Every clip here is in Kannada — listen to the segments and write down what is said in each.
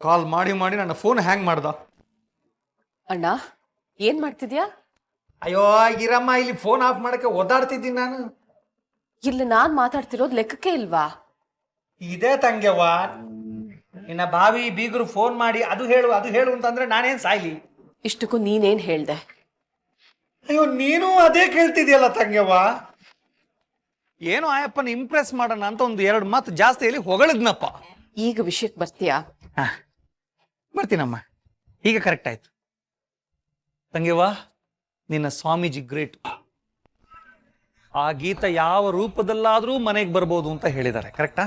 ಕಾಲ್ ಮಾಡಿ ಮಾಡಿ ನನ್ನ ಫೋನ್ ಹ್ಯಾಂಗ್ ಮಾಡ್ದ. ಅಣ್ಣ ಏನ್ ಮಾಡ್ತಿದ್ಯಾ? ಅಯ್ಯೋ ಇರಮ್ಮ, ಇಲ್ಲಿ ಫೋನ್ ಆಫ್ ಮಾಡಕ್ಕೆ ಓದಾಡ್ತಿದ್ದೀನಿ ನಾನು. ಇಲ್ಲಿ ನಾನ್ ಮಾತಾಡ್ತಿರೋದು ಲೆಕ್ಕಕ್ಕೆ ಇಲ್ವಾ? ಇದೇ ತಂಗ್ಯವ್ವ, ನಿನ್ನ ಬಾವಿ ಬೀಗರು ಫೋನ್ ಮಾಡಿ ಅದು ಹೇಳು ಅಂತಂದ್ರೆ ನಾನೇನ್ ಸಾಯ್ಲಿ? ಇಷ್ಟಕ್ಕೂ ನೀನೇನ್ ಹೇಳ್ದೆ? ಅಯ್ಯೋ ನೀನು ಅದೇ ಕೇಳ್ತಿದ್ಯಲ್ಲ ತಂಗ್ಯವ್ವ. ಏನೋ ಆಯಪ್ಪನ ಇಂಪ್ರೆಸ್ ಮಾಡೋಣ ಅಂತ ಒಂದು 2 ಮಾತು ಜಾಸ್ತಿ ಹೇಳಿ ಹೊಗಳಿದ್ನಪ್ಪ. ಈಗ ವಿಷಯಕ್ಕೆ ಬರ್ತೀಯಾ? ಬರ್ತೀನಮ್ಮ, ಈಗ ಕರೆಕ್ಟ್ ಆಯ್ತು. ತಂಗ್ಯವ್ವ, ನಿನ್ನ ಸ್ವಾಮೀಜಿ ಗ್ರೇಟ್. ಆ ಗೀತ ಯಾವ ರೂಪದಲ್ಲಾದ್ರೂ ಮನೆಗೆ ಬರ್ಬೋದು ಅಂತ ಹೇಳಿದ್ದಾರೆ, ಕರೆಕ್ಟಾ?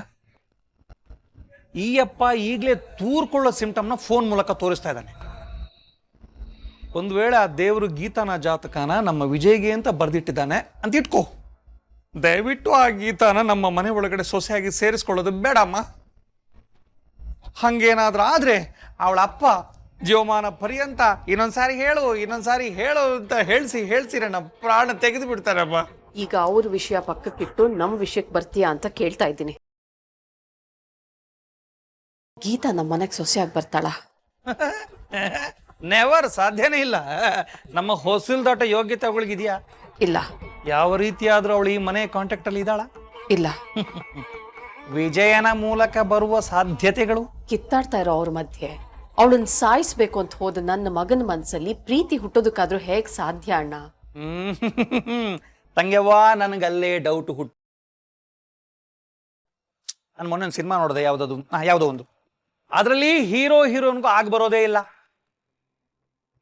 ಈ ಅಪ್ಪ ಈಗಲೇ ತೂರ್ಕೊಳ್ಳೋ ಸಿಂಪ್ಟಮ್ನ ಫೋನ್ ಮೂಲಕ ತೋರಿಸ್ತಾ ಇದ್ದಾನೆ. ಒಂದು ವೇಳೆ ಆ ದೇವರು ಗೀತಾನ ಜಾತಕನ ನಮ್ಮ ವಿಜಯ್ಗೆ ಅಂತ ಬರ್ದಿಟ್ಟಿದ್ದಾನೆ ಅಂತ ಇಟ್ಕೋ. ದಯವಿಟ್ಟು ಆ ಗೀತಾನ ನಮ್ಮ ಮನೆ ಒಳಗಡೆ ಸೊಸೆಯಾಗಿ ಸೇರಿಸ್ಕೊಳ್ಳೋದು ಬೇಡಮ್ಮ. ಹಂಗೇನಾದ್ರೂ ಆದ್ರೆ ಅವಳ ಅಪ್ಪ ಜೀವಮಾನ ಪರ್ಯಂತ ಇನ್ನೊಂದ್ಸಾರಿ ಹೇಳು ಅಂತ ಹೇಳ್ಸಿ ನನ್ನ ಪ್ರಾಣ ತೆಗೆದು ಬಿಡ್ತಾರಪ್ಪ. ಈಗ ಅವ್ರ ವಿಷಯ ಪಕ್ಕಕ್ಕಿಟ್ಟು ನಮ್ ವಿಷಯಕ್ಕೆ ಬರ್ತೀಯಾ ಅಂತ ಕೇಳ್ತಾ ಇದ್ದೀನಿ. ಗೀತಾ ನಮ್ಮ ಮನೆಗೆ ಸೊಸೆಯಾಗಿ ಬರ್ತಾಳ? ನೆವರ್, ಸಾಧ್ಯನೇ ಇಲ್ಲ. ನಮ್ಮ ಹೊಸಲ್ದಾಟ ಯೋಗ್ಯತೆ ಅವಳಿಗಿದೆಯಾ? ಇಲ್ಲ. ಯಾವ ರೀತಿಯಾದ್ರೂ ಅವಳು ಈ ಮನೆ ಕಾಂಟ್ಯಾಕ್ಟ್ ಅಲ್ಲಿ ಇದ್ದಾಳ? ಇಲ್ಲ. ವಿಜಯನ ಮೂಲಕ ಬರುವ ಸಾಧ್ಯತೆಗಳು? ಕಿತ್ತಾಡ್ತಾ ಇರೋ ಅವ್ರ ಮಧ್ಯೆ ಅವಳನ್ನ ಸಾಯಿಸ್ಬೇಕು ಅಂತ ಹೋದ ನನ್ನ ಮಗನ ಮನ್ಸಲ್ಲಿ ಪ್ರೀತಿ ಹುಟ್ಟೋದಕ್ಕಾದ್ರೂ ಹೇಗ್ ಸಾಧ್ಯ ಅಣ್ಣ? ತಂಗ್ಯವ್ವ, ನನಗಲ್ಲೇ ಡೌಟ್ ಹುಟ್ಟು. ನಾನು ಮೊನ್ನೆ ಒಂದು ಸಿನಿಮಾ ನೋಡಿದೆ, ಯಾವುದೋ ಒಂದು. ಅದರಲ್ಲಿ ಹೀರೋನ್ಗೂ ಆಗಿ ಬರೋದೇ ಇಲ್ಲ.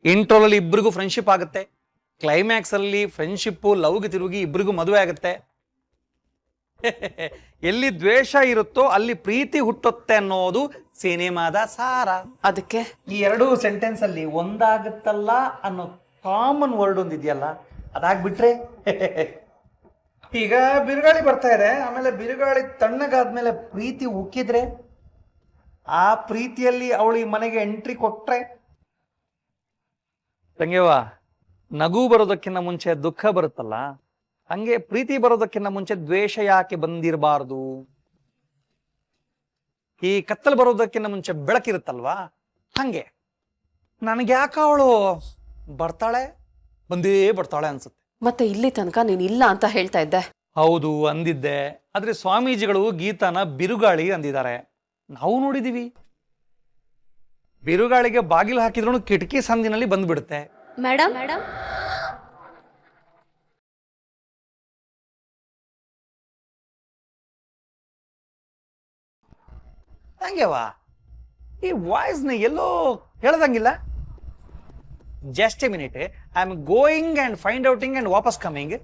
ಇಂಟ್ರೋಲಲ್ಲಿ ಇಬ್ಬರಿಗೂ ಫ್ರೆಂಡ್ಶಿಪ್ ಆಗುತ್ತೆ, ಕ್ಲೈಮ್ಯಾಕ್ಸ್ ಅಲ್ಲಿ ಫ್ರೆಂಡ್ಶಿಪ್ಪು ಲವ್ಗೆ ತಿರುಗಿ ಇಬ್ಬರಿಗೂ ಮದುವೆ ಆಗುತ್ತೆ. ಎಲ್ಲಿ ದ್ವೇಷ ಇರುತ್ತೋ ಅಲ್ಲಿ ಪ್ರೀತಿ ಹುಟ್ಟುತ್ತೆ ಅನ್ನೋದು ಸಿನಿಮಾದ ಸಾರ. ಅದಕ್ಕೆ ಈ 2 ಸೆಂಟೆನ್ಸ್ ಅಲ್ಲಿ ಒಂದಾಗುತ್ತಲ್ಲ ಅನ್ನೋ ಕಾಮನ್ ವರ್ಡ್ ಒಂದಿದೆಯಲ್ಲ, ಅದಾಗ್ಬಿಟ್ರೆ ಈಗ ಬಿರುಗಾಳಿ ಬರ್ತಾ ಇದೆ, ಆಮೇಲೆ ಬಿರುಗಾಳಿ ತಣ್ಣಗಾದ್ಮೇಲೆ ಪ್ರೀತಿ ಉಕ್ಕಿದ್ರೆ, ಆ ಪ್ರೀತಿಯಲ್ಲಿ ಅವಳು ಈ ಮನೆಗೆ ಎಂಟ್ರಿ ಕೊಟ್ರೆ, ತಂಗ್ಯವ್ವ, ನಗು ಬರೋದಕ್ಕಿಂತ ಮುಂಚೆ ದುಃಖ ಬರುತ್ತಲ್ಲ, ಹಂಗೆ ಪ್ರೀತಿ ಬರೋದಕ್ಕಿಂತ ಮುಂಚೆ ದ್ವೇಷ ಯಾಕೆ ಬಂದಿರಬಾರ್ದು? ಈ ಕತ್ತಲು ಬರೋದಕ್ಕಿಂತ ಮುಂಚೆ ಬೆಳಕಿರುತ್ತಲ್ವಾ, ಹಂಗೆ ನನಗೆ ಯಾಕೆ ಅವಳು ಬಂದೇ ಬರ್ತಾಳೆ ಅನ್ಸುತ್ತೆ. ಮತ್ತೆ ಇಲ್ಲಿ ತನಕ ನೀನ್ ಇಲ್ಲ ಅಂತ ಹೇಳ್ತಾ ಇದ್ದೆ. ಹೌದು ಅಂದಿದ್ದೆ, ಆದ್ರೆ ಸ್ವಾಮೀಜಿಗಳು ಗೀತಾನ ಬಿರುಗಾಳಿ ಅಂದಿದ್ದಾರೆ. ನಾವು ನೋಡಿದೀವಿ, ಬಿರುಗಾಳಿಗೆ ಬಾಗಿಲು ಹಾಕಿದ್ರು ಕಿಟಕಿ ಸಂದಿನಲ್ಲಿ ಬಂದ್ಬಿಡುತ್ತೆ. ಮೇಡಮ್, ಹಂಗೆವಾ ಈ ವಾಯ್ಸ್ನ ಎಲ್ಲೋ ಹೇಳ್ದಂಗಿಲ್ಲ. Just a minute, I am going and find outing and ವಾಪಸ್ ಕಮಿಂಗ್.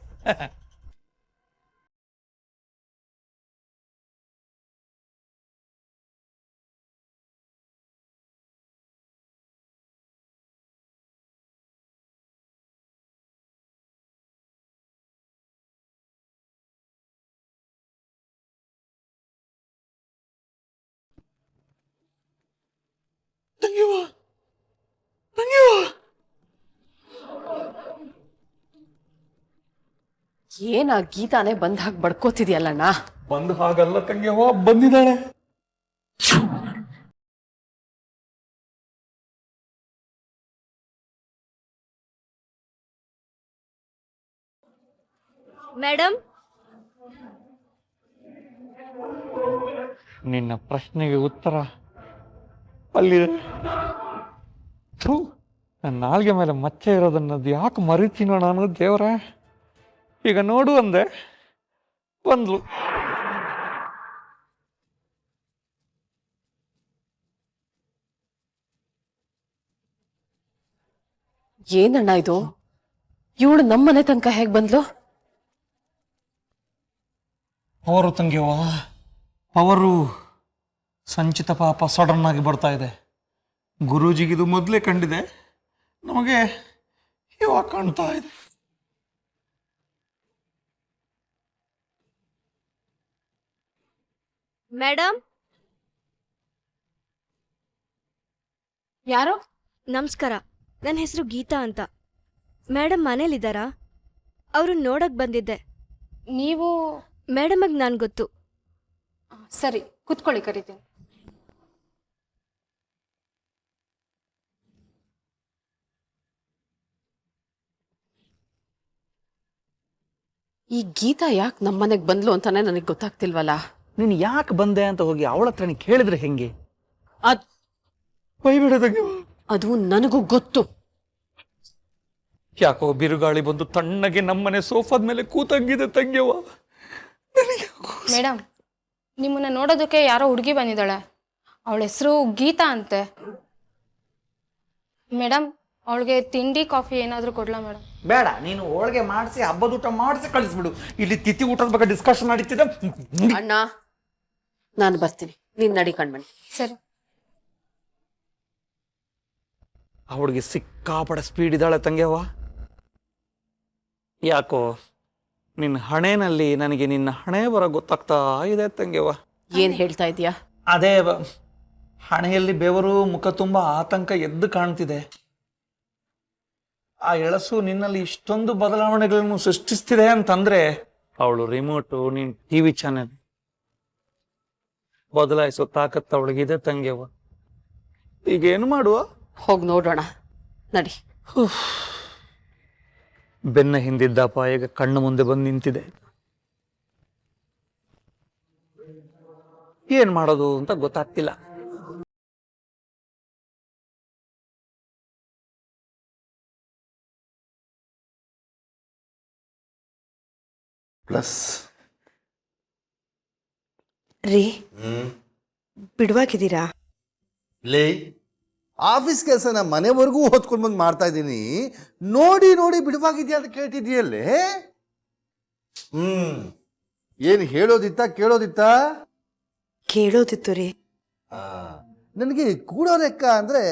ಏನ ಗೀತಾನೇ ಬಂದ್ ಹಾಕಿ ಬಡ್ಕೋತಿದ್ಯಲ್ಲಣ್ಣ? ಬಂದು ಹಾಗಲ್ಲ ತಂಗ್ಯವ್ವ, ಬಂದಿದ್ದಾಳೆ. ಮೇಡಮ್, ನಿನ್ನ ಪ್ರಶ್ನೆಗೆ ಉತ್ತರ ಅಲ್ಲಿದೆ. ನನ್ನ ನಾಲ್ಗೆ ಮೇಲೆ ಮಚ್ಚೆ ಇರೋದನ್ನದು ಯಾಕೆ ಮರಿತೀನೋ ನಾನು ದೇವರೇ. ಈಗ ನೋಡು ಅಂದೆ, ಬಂದ್ಲು. ಏನಣ್ಣ ಇದು? ಇವಳು ನಮ್ಮನೆ ತನಕ ಹೇಗ್ ಬಂದ್ಲು? ಪವರು ತಂಗ್ಯವ್ವ, ಪವರು. ಸಂಚಿತ ಪಾಪ ಸಡನ್ ಆಗಿ ಬರ್ತಾ ಇದೆ. ಗುರೂಜಿಗಿದು ಮೊದಲೇ ಕಂಡಿದೆ, ನಮಗೆ ಇವಾಗ ಕಾಣ್ತಾ ಇದೆ. ಮೇಡಮ್, ಯಾರು? ನಮಸ್ಕಾರ. ನನ್ನ ಹೆಸರು ಗೀತಾ ಅಂತ. ಮೇಡಮ್ ಮನೇಲಿದ್ದಾರಾ? ಅವರು ನೋಡಕ್ ಬಂದಿದ್ದೆ. ನೀವು? ಮೇಡಮ್ಗೆ ನಾನು ಗೊತ್ತು. ಸರಿ, ಕುತ್ಕೊಳ್ಳಿ, ಕರಿತೀನಿ. ಈ ಗೀತಾ ಯಾಕೆ ನಮ್ಮನೆಗೆ ಬಂದ್ಲು ಅಂತಾನೆ ನನಗೆ ಗೊತ್ತಾಗ್ತಿಲ್ವಲ್ಲ. ನೀನು ಯಾಕೆ ಬಂದೆ ಅಂತ ಹೋಗಿ ಅವಳ ಹತ್ರ ನೀನು ಕೇಳಿದ್ರೆ ಹೆಂಗೆ? ಅದ್ ಬೈಬಿಡ ತಂಗ್ಯವ್ವ. ಅದು ನನಗೂ ಗೊತ್ತು. ಯಾಕೋ ಬಿರುಗಾಳಿ ಬಂದು ತಣ್ಣಗೆ ನಮ್ಮನೆ ಸೋಫಾದ ಮೇಲೆ ಕೂತಂಗಿದೆ ತಂಗ್ಯವ್ವ. ಮೇಡಮ್, ನಿಮ್ಮನ್ನ ನೋಡೋದಕ್ಕೆ ಯಾರೋ ಹುಡುಗಿ ಬಂದಿದ್ದಾಳೆ. ಅವಳ ಹೆಸರು ಗೀತಾ ಅಂತೆ. ಮೇಡಮ್, ಅವಳಿಗೆ ತಿಂಡಿ ಕಾಫಿ ಏನಾದರೂ ಕೊಡ್ಲಾ ಮೇಡಮ್? ಬೇಡ, ನೀನು ಹೋಳಿಗೆ ಮಾಡಿಸಿ ಹಬ್ಬದ ಊಟ ಮಾಡಿಸಿ ಕಳಿಸ್ಬಿಡು. ಇಲ್ಲಿ ತಿಥಿ ಊಟದ ಬಗ್ಗೆ ಡಿಸ್ಕಷನ್ ನಡೀತಿದೆ. ಅಣ್ಣ, ನಾನು ಬರ್ತೀನಿ, ನೀನ್ ನಡಿ ಕಣ್ಮಣಿ. ಸರಿ. ಅವಳಿಗೆ ಸಿಕ್ಕಾಪಡ ಸ್ಪೀಡ್ ಇದ್ದಾಳೆ ತಂಗ್ಯವ್ವ. ಯಾಕೋ ನಿನ್ನ ಹಣೆನಲ್ಲಿ ನನಗೆ ನಿನ್ನ ಹಣೆ ಬರ ಗೊತ್ತಾಗ್ತಾ ಇದೆ ತಂಗ್ಯವ್ವ. ಏನ್ ಹೇಳ್ತಾ ಇದೀಯಾ? ಅದೇ ಹಣೆಯಲ್ಲಿ ಬೆವರು, ಮುಖ ತುಂಬ ಆತಂಕ ಎದ್ದು ಕಾಣ್ತಿದೆ. ಆ ಎಳಸು ನಿನ್ನಲ್ಲಿ ಇಷ್ಟೊಂದು ಬದಲಾವಣೆಗಳನ್ನು ಸೃಷ್ಟಿಸ್ತಿದೆ ಅಂತಂದ್ರೆ ಅವಳು ರಿಮೋಟು, ನೀನ್ ಟಿವಿ ಚಾನೆಲ್ ಬದಲಾಯಿಸೋ ತಾಕತ್ತು ಅವಳಿಗಿದೆ ತಂಗ್ಯವ್ವ. ಈಗೇನು ಮಾಡುವ? ಹೋಗಿ ನೋಡೋಣ, ನಡಿ. ಬೆನ್ನ ಹಿಂದಿದ್ದ ಅಪಾಯ ಕಣ್ಣು ಮುಂದೆ ಬಂದು ನಿಂತಿದೆ. ಏನ್ ಮಾಡೋದು ಅಂತ ಗೊತ್ತಾಗ್ತಿಲ್ಲ. ಪ್ಲಸ್ ರೀ, ಬಿಡುವಾಗಿದ್ದೀರಾ? ಲೇ, ಆಫೀಸ್ ಕೆಲಸನ ಮನೆವರೆಗೂ ಹೊತ್ಕೊಂಡು ಬಂದು ಮಾಡ್ತಾ ಇದ್ದೀನಿ. ನೋಡಿ ನೋಡಿ ಬಿಡುವಾಗಿದ್ಯಾ ಅಂತ ಕೇಳ್ತಿದ್ದೀಯಲ್ಲೇ. ಏನು ಹೇಳೋದಿತ್ತ ಕೇಳೋದಿತ್ತ? ಕೇಳೋದಿತ್ತು ರೀ. ನನಗೆ ಕೂಡೋ ಲೆಕ್ಕ ಅಂದ್ರೆ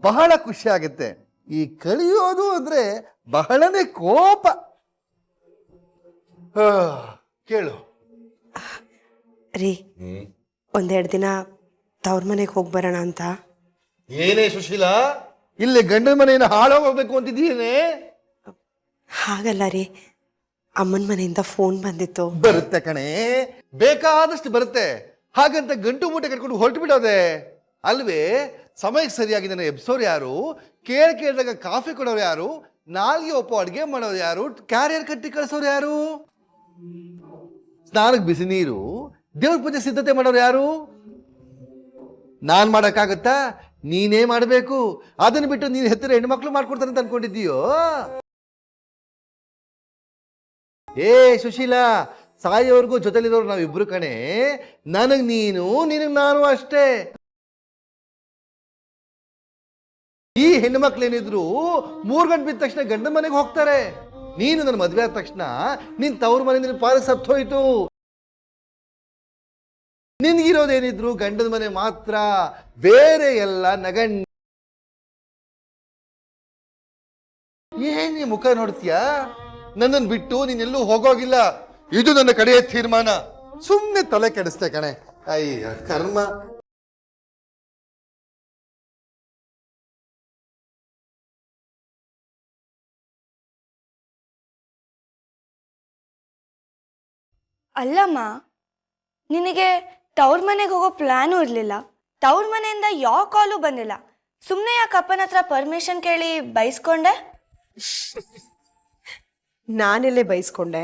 ಬಹಳ ಖುಷಿ ಆಗುತ್ತೆ. ಈ ಕಳಿಯೋದು ಅಂದ್ರೆ ಬಹಳನೇ ಕೋಪ. ಕೇಳು ರೀ, ಒಂದೆರಡು ದಿನ ತವ್ರ ಮನೆಗೆ ಹೋಗಿ ಬರೋಣ ಅಂತ. ಏನೇ ಸುಶೀಲಾ, ಇಲ್ಲಿ ಗಂಡನ ಮನೆಯನ್ನು ಹಾಳಾಗೋಗ್ಬೇಕು ಅಂತಿದ್ದೀಯೇನೆ? ಹಾಗಲ್ಲ ರೀ, ಅಮ್ಮನ ಮನೆಯಿಂದ ಫೋನ್ ಬಂದಿತ್ತು. ಬರುತ್ತೆ ಕಣೆ, ಬೇಕಾದಷ್ಟು ಬರುತ್ತೆ. ಹಾಗಂತ ಗಂಟು ಮೂಟೆ ಕಟ್ಕೊಂಡು ಹೊರಟು ಬಿಡೋದೆ ಅಲ್ವೇ? ಸಮಯಕ್ಕೆ ಸರಿಯಾಗಿ ನನ್ನ ಎಬ್ಸೋರು ಯಾರು? ಕೇಳಿದಾಗ ಕಾಫಿ ಕೊಡೋರು ಯಾರು? ನಾಲ್ಗೆ ಒಪ್ಪೋ ಅಡುಗೆ ಮಾಡೋರು ಯಾರು? ಕ್ಯಾರಿಯರ್ ಕಟ್ಟಿ ಕಳಿಸೋರು ಯಾರು? ಸ್ನಾನಕ್ಕೆ ಬಿಸಿ ನೀರು, ದೇವ್ರ ಪೂಜೆ ಸಿದ್ಧತೆ ಮಾಡೋರು ಯಾರು? ನಾನ್ ಮಾಡಕ್ಕಾಗತ್ತಾ? ನೀನೇ ಮಾಡಬೇಕು. ಅದನ್ನ ಬಿಟ್ಟು ನೀನು ಹೆತ್ತಿರ ಹೆಣ್ಮಕ್ಳು ಮಾಡ್ಕೊಡ್ತಾನೆ ಅಂತ ಅನ್ಕೊಂಡಿದ್ದೀಯೋ? ಏ ಸುಶೀಲಾ, ಸಾಯೋವರೆಗೂ ಜೊತೆಲಿರೋರು ನಾವಿಬ್ರು ಕಣೆ. ನನಗ್ ನೀನು, ನಿನಗ್ ನಾನು ಅಷ್ಟೇ. ಈ ಹೆಣ್ಣು ಮಕ್ಳೇನಿದ್ರು 3 ಗಂಟೆ ಬಿದ್ದ ತಕ್ಷಣ ಗಂಡನ ಮನೆಗೆ ಹೋಗ್ತಾರೆ. ನೀನು ನನ್ನ ಮದ್ವೆ ಆದ ತಕ್ಷಣ ನಿನ್ ತವ್ರ ಮನೆ ಪಾರ ಸತ್ತೋಯ್ತು. ನಿನ್ಗಿರೋದೇನಿದ್ರು ಗಂಡನ ಮನೆ ಮಾತ್ರ, ಬೇರೆ ಎಲ್ಲ ನಗಣ್ಯ. ಏನ್ ಈ ಮುಖ ನೋಡ್ತೀಯಾ? ನನ್ನನ್ನು ಬಿಟ್ಟು ನೀನೆಲ್ಲೂ ಹೋಗೋಗಿಲ್ಲ. ಇದು ನನ್ನ ಕಡೆಯ ತೀರ್ಮಾನ. ಸುಮ್ಮನೆ ತಲೆ ಕೆಡಿಸ್ತೆ ಕಣೆ. ಅಯ್ಯ ಕರ್ಮ. ಅಲ್ಲಮ್ಮ, ನಿನಗೆ ತವ್ರ ಮನೆಗೆ ಹೋಗೋ ಪ್ಲಾನು ಇರಲಿಲ್ಲ. ತವ್ರ ಮನೆಯಿಂದ ಯಾವ ಕಾಲು ಬಂದಿಲ್ಲ. ಸುಮ್ಮನೆ ಯಾಕೆ ಅಪ್ಪನ ಹತ್ರ ಪರ್ಮಿಷನ್ ಕೇಳಿ ಬೈಸ್ಕೊಂಡೆ? ನಾನೆಲ್ಲೇ ಬೈಸ್ಕೊಂಡೆ,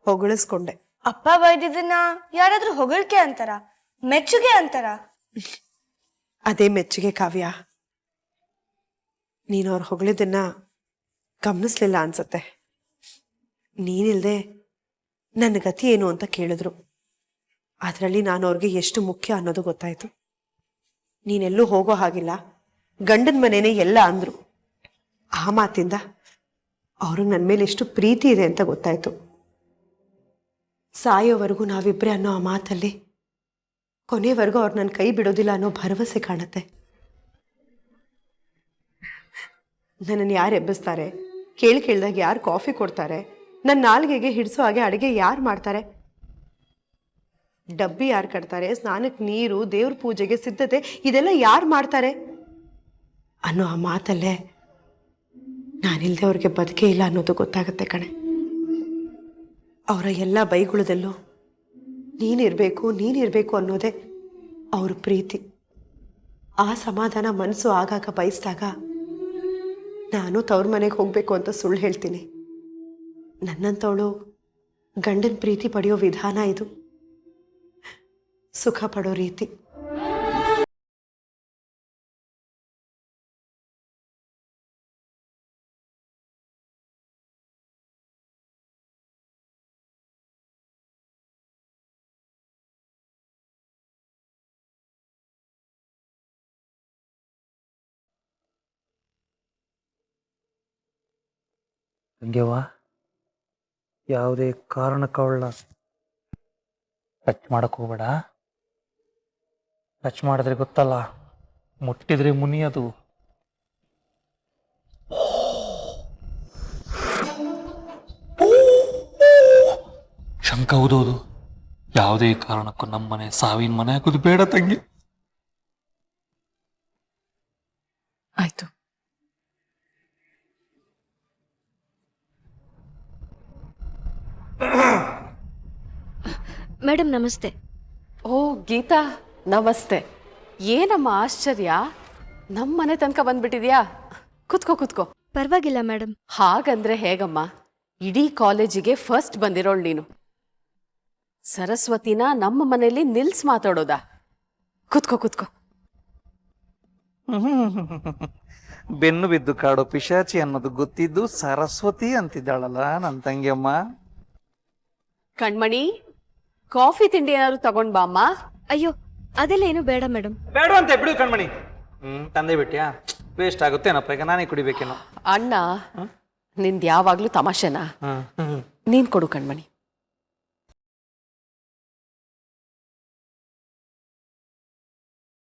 ಹೊಗಳಿಸ್ಕೊಂಡೆ. ಅಪ್ಪ ಬೈದಿದ್ದನ್ನ ಯಾರಾದ್ರೂ ಹೊಗಳಿಕೆ ಅಂತಾರ, ಮೆಚ್ಚುಗೆ ಅಂತಾರ? ಅದೇ ಮೆಚ್ಚುಗೆ ಕಾವ್ಯ. ನೀನು ಅವ್ರು ಹೊಗಳಿದ್ದನ್ನ ಗಮನಿಸ್ಲಿಲ್ಲ ಅನ್ಸತ್ತೆ. ನೀನಿಲ್ದೆ ನನ್ನ ಗತಿ ಏನು ಅಂತ ಕೇಳಿದ್ರು. ಅದರಲ್ಲಿ ನಾನು ಅವ್ರಿಗೆ ಎಷ್ಟು ಮುಖ್ಯ ಅನ್ನೋದು ಗೊತ್ತಾಯ್ತು. ನೀನೆಲ್ಲೂ ಹೋಗೋ ಹಾಗಿಲ್ಲ, ಗಂಡನ ಮನೆನೇ ಎಲ್ಲ ಅಂದ್ರು. ಆ ಮಾತಿಂದ ಅವ್ರಿಗೆ ನನ್ನ ಮೇಲೆ ಎಷ್ಟು ಪ್ರೀತಿ ಇದೆ ಅಂತ ಗೊತ್ತಾಯ್ತು. ಸಾಯೋವರೆಗೂ ನಾವಿಬ್ಬರೇ ಅನ್ನೋ ಆ ಮಾತಲ್ಲಿ ಕೊನೆವರೆಗೂ ಅವ್ರು ನನ್ನ ಕೈ ಬಿಡೋದಿಲ್ಲ ಅನ್ನೋ ಭರವಸೆ ಕಾಣುತ್ತೆ. ನನ್ನನ್ನು ಯಾರು ಎಬ್ಬಿಸ್ತಾರೆ? ಕೇಳಿದಾಗ ಯಾರು ಕಾಫಿ ಕೊಡ್ತಾರೆ? ನನ್ನ ನಾಲ್ಗೆಗೆ ಹಿಡಿಸೋ ಹಾಗೆ ಅಡುಗೆ ಯಾರು ಮಾಡ್ತಾರೆ? ಡಬ್ಬಿ ಯಾರು ಕಟ್ತಾರೆ? ಸ್ನಾನಕ್ಕೆ ನೀರು, ದೇವ್ರ ಪೂಜೆಗೆ ಸಿದ್ಧತೆ ಇದೆಲ್ಲ ಯಾರು ಮಾಡ್ತಾರೆ ಅನ್ನೋ ಆ ಮಾತಲ್ಲೇ ನಾನಿಲ್ಲದೆ ಅವ್ರಿಗೆ ಬದುಕೇ ಇಲ್ಲ ಅನ್ನೋದು ಗೊತ್ತಾಗುತ್ತೆ ಕಣೆ. ಅವರ ಎಲ್ಲ ಬೈಗುಳದಲ್ಲೂ ನೀನಿರಬೇಕು ಅನ್ನೋದೇ ಅವ್ರ ಪ್ರೀತಿ. ಆ ಸಮಾಧಾನ ಮನಸ್ಸು ಆಗಾಗ ಬಯಸಿದಾಗ ನಾನು ತವ್ರ ಮನೆಗೆ ಹೋಗಬೇಕು ಅಂತ ಸುಳ್ಳು ಹೇಳ್ತೀನಿ. ನನ್ನಂತವಳು ಗಂಡನ ಪ್ರೀತಿ ಪಡೆಯೋ ವಿಧಾನ ಇದು. ಸುಖ ಪಡೋ ರೀತಿ. ತಂಗ್ಯವ್ವ, ಯಾವುದೇ ಕಾರಣಕ್ಕೆ ಅವಳನ್ನ ಟಚ್ ಮಾಡಕ್ ಹೋಗ್ಬೇಡ. ಟಚ್ ಮಾಡಿದ್ರೆ ಗೊತ್ತಲ್ಲ, ಮುಟ್ಟಿದ್ರೆ ಮುನಿಯೋದು. ಶಂಕ ಊದೋದು. ಯಾವುದೇ ಕಾರಣಕ್ಕೂ ನಮ್ಮನೆ ಸಾವಿನ ಮನೆ ಹಾಕೋದು ಬೇಡ ತಂಗಿ. ಆಯ್ತು. ಮೇಡಮ್ ನಮಸ್ತೆ. ಓ ಗೀತಾ, ನಮಸ್ತೆ. ಏನಮ್ಮ ಆಶ್ಚರ್ಯ, ನಮ್ಮ ಮನೆ ತನಕ ಬಂದ್ಬಿಟ್ಟಿದ್ಯಾ? ಕುತ್ಕೋ ಕುತ್ಕೋ. ಪರವಾಗಿಲ್ಲ ಮೇಡಮ್. ಹಾಗಂದ್ರೆ ಹೇಗಮ್ಮ, ಇಡೀ ಕಾಲೇಜಿಗೆ ಫಸ್ಟ್ ಬಂದಿರೋಳು ನೀನು. ಸರಸ್ವತಿನ ನಮ್ಮ ಮನೆಯಲ್ಲಿ ನಿಲ್ಸ್ ಮಾತಾಡೋದಾ? ಕುತ್ಕೋ ಕುತ್ಕೋ. ಬೆನ್ನು ಬಿದ್ದು ಕಾಡೋ ಪಿಶಾಚಿ ಅನ್ನೋದು ಗೊತ್ತಿದ್ದು ಸರಸ್ವತಿ ಅಂತಿದ್ದಾಳಲ್ಲ ನನ್ನ ತಂಗಿಯಮ್ಮ. ಕಣ್ಮಣಿ, ಕಾಫಿ ತಿಂಡಿ ಏನಾದ್ರು ತಗೊಂಡ್ ಬಾ ಅಮ್ಮ. ಅಯ್ಯೋ ಅದೆಲ್ಲ ಏನು ಬೇಡ ಮೇಡಮ್. ಬೇಡ ಅಂತ ಬಿಡು ಕಣ್ಮಣಿ. ತಂದೆ ಬಿಟ್ಯಾ? ವೇಸ್ಟ್ ಆಗುತ್ತೇನಪ್ಪ, ಈಗ ನಾನೇ ಕುಡಿಬೇಕೇನೋ. ಅಣ್ಣ, ನಿಂದ್ ಯಾವಾಗ್ಲೂ ತಮಾಷೆನಾ? ನೀನ್ ಕೊಡು ಕಣ್ಮಣಿ.